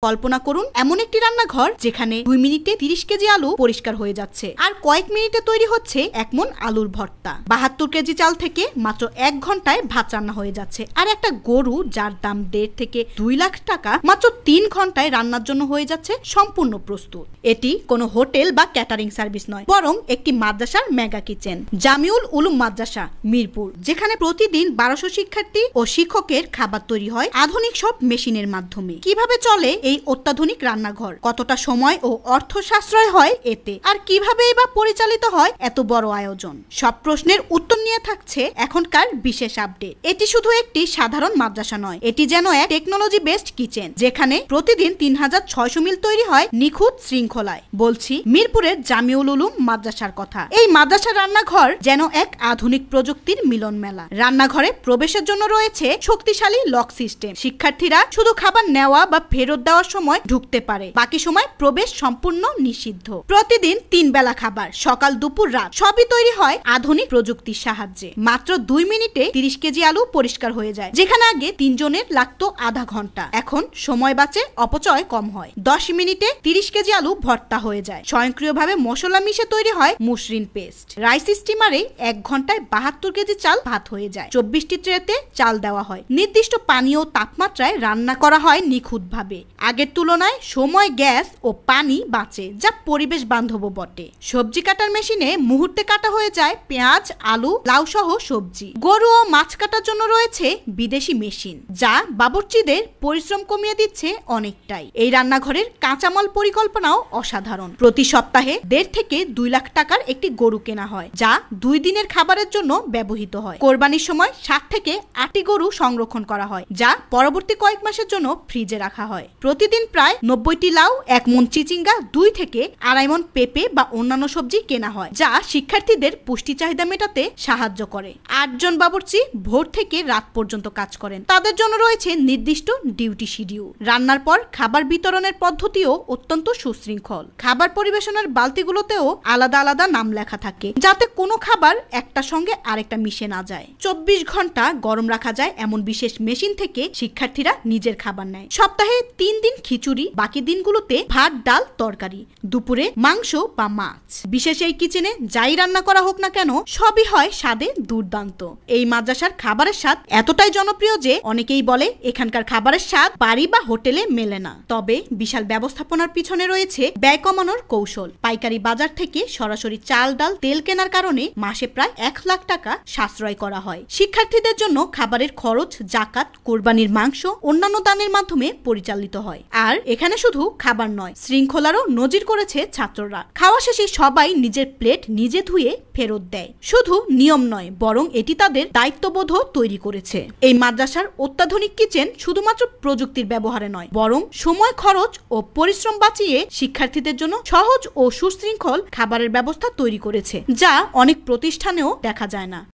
কল্পনা করুন এমন একটি রান্নাঘর যেখানে 2 মিনিটে 30 কেজি আলু পরিষ্কার হয়ে যাচ্ছে আর কয়েক মিনিটে তৈরি হচ্ছে 1 মণ আলুর ভর্তা। 72 কেজি চাল থেকে মাত্র 1 ঘন্টায় ভাত রান্না হয়ে যাচ্ছে আর একটা গরু যার দাম 1.5 থেকে 2 লাখ টাকা মাত্র 3 ঘন্টায় রান্নার জন্য হয়ে যাচ্ছে সম্পূর্ণ প্রস্তুত। এটি কোনো হোটেল বা ক্যাটারিং সার্ভিস নয়, বরং একটি মাদ্রাসার মেগা কিচেন, জামিউল উলুম মাদ্রাসা মিরপুর, যেখানে প্রতিদিন 1200 শিক্ষার্থী ও শিক্ষকের খাবার তৈরি হয় আধুনিক সব মেশিনের মাধ্যমে। কিভাবে চলে এই অত্যাধুনিক রান্নাঘর, কতটা সময় ও অর্থ সাশ্রয় হয় এতে, আর কিভাবে বা পরিচালিত হয় এত বড় আয়োজন, সব প্রশ্নের উত্তর নিয়ে থাকছে এখনকার বিশেষ আপডেট। এটি শুধু একটি সাধারণ মাদ্রাসা নয়, এটি যেন এক টেকনোলজি বেসড কিচেন, যেখানে প্রতিদিন 3600 মিল তৈরি হয় নিখুঁত শৃঙ্খলায়। বলছি মিরপুরের জামিউল উলুম মাদ্রাসার কথা। এই মাদ্রাসার রান্নাঘর যেন এক আধুনিক প্রযুক্তির মিলন মেলা। রান্নাঘরে প্রবেশের জন্য রয়েছে শক্তিশালী লক সিস্টেম। শিক্ষার্থীরা শুধু খাবার নেওয়া বা ফেরত দেওয়ার সময় ঢুকতে পারে, বাকি সময় প্রবেশ সম্পূর্ণ নিষিদ্ধ। প্রতিদিন 3 বেলা খাবার, সকাল দুপুর রাত, সবই তৈরি হয় আধুনিক প্রযুক্তির সাহায্যে। মাত্র 2 মিনিটে 30 কেজি আলু পরিষ্কার হয়ে যায়, যেখানে আগে 3 জনের লাগতো আধা ঘন্টা। এখন সময় বাঁচে, অপচয় কম হয়। 10 মিনিটে 30 কেজি আলু ভর্তা হয়ে যায়। স্বয়ংক্রিয়ভাবে মশলা মিশে তৈরি হয় মসৃণ পেস্ট। রাইস স্টিমারে 1 ঘন্টায় 72 কেজি চাল ভাত হয়ে যায়। 24টি ট্রেতে চাল দেওয়া হয়। নির্দিষ্ট পানি ও তাপমাত্রায় রান্না করা হয় নিখুঁতভাবে। আগের তুলনায় সময়, গ্যাস ও পানি বাঁচে, যা পরিবেশ বান্ধব বটে। সবজি কাটার মেশিনে মুহূর্তে কাটা হয়ে যায় পেঁয়াজ, আলু, লাউ সহ সবজি। গরু ও মাছ কাটার জন্য রয়েছে বিদেশি মেশিন, যা বাবুর্চিদের পরিশ্রম কমিয়ে দিচ্ছে অনেকটাই। এই রান্নাঘরের কাঁচামাল পরিকল্পনাও অসাধারণ। প্রতি সপ্তাহে 1.5 থেকে 2 লাখ টাকার একটি গরু কেনা হয়, যা 2 দিনের খাবারের জন্য ব্যবহৃত হয়। কোরবানির সময় 7 থেকে 8টি গরু সংরক্ষণ করা হয়, যা পরবর্তী কয়েক মাসের জন্য ফ্রিজে রাখা হয়। প্রতিদিন প্রায় 90টি লাউ, 1 মণ চিচিঙ্গা, 2 থেকে 2.5 মণ পেঁপে বা অন্যান্য সবজি কেনা হয়, যা শিক্ষার্থীদের পুষ্টি চাহিদা মেটাতে সাহায্য করে। 8 জন বাবুর্চি ভোর থেকে রাত পর্যন্ত কাজ করেন। তাদের জন্য রয়েছে নির্দিষ্ট ডিউটি শিডিউল। রান্নার পর খাবার বিতরণের পদ্ধতিও অত্যন্ত সুশৃঙ্খল। খাবার পরিবেশনের বালতিগুলোতেও আলাদা আলাদা নাম লেখা থাকে, যাতে কোনো খাবার একটার সঙ্গে আরেকটা মিশে না যায়। 24 ঘন্টা গরম রাখা যায় এমন বিশেষ মেশিন থেকে শিক্ষার্থীরা নিজের খাবার নেয়। সপ্তাহে 3 দিন খিচুড়ি, বাকি দিনগুলোতে ভাত, ডাল, তরকারি, দুপুরে মাংস বা মাছ। বিশেষ এই কিচেনে যাই রান্না করা হোক না কেন, সবই হয় স্বাদে দুর্দান্ত। এই মাদ্রাসার খাবারের স্বাদ এতটাই জনপ্রিয় যে অনেকেই বলে এখানকার খাবারের স্বাদ বাড়ি বা হোটেলে মেলে না। তবে বিশাল ব্যবস্থাপনার পিছনে রয়েছে ব্যয় কমানোর কৌশল। পাইকারি বাজার থেকে সরাসরি চাল, ডাল, তেল কেনার কারণে মাসে প্রায় 1 লাখ টাকা সাশ্রয় করা হয়। শিক্ষার্থীদের জন্য খাবারের খরচ জাকাত, কোরবানির মাংস, অন্যান্য দানের মাধ্যমে পরিচালিত হয়। আর এখানে শুধু খাবার নয়, শৃঙ্খলারও নজির করেছে ছাত্ররা। খাওয়া শেষে সবাই নিজের প্লেট নিজে ধুয়ে ফেরত দেয়। শুধু নিয়ম নয়, বরং এটি তাদের দায়িত্ববোধও তৈরি করেছে। এই মাদ্রাসার অত্যাধুনিক কিচেন শুধুমাত্র প্রযুক্তির ব্যবহারে নয়, বরং সময়, খরচ ও পরিশ্রম বাঁচিয়ে শিক্ষার্থীদের জন্য সহজ ও সুশৃঙ্খল খাবারের ব্যবস্থা তৈরি করেছে, যা অনেক প্রতিষ্ঠানেও দেখা যায় না।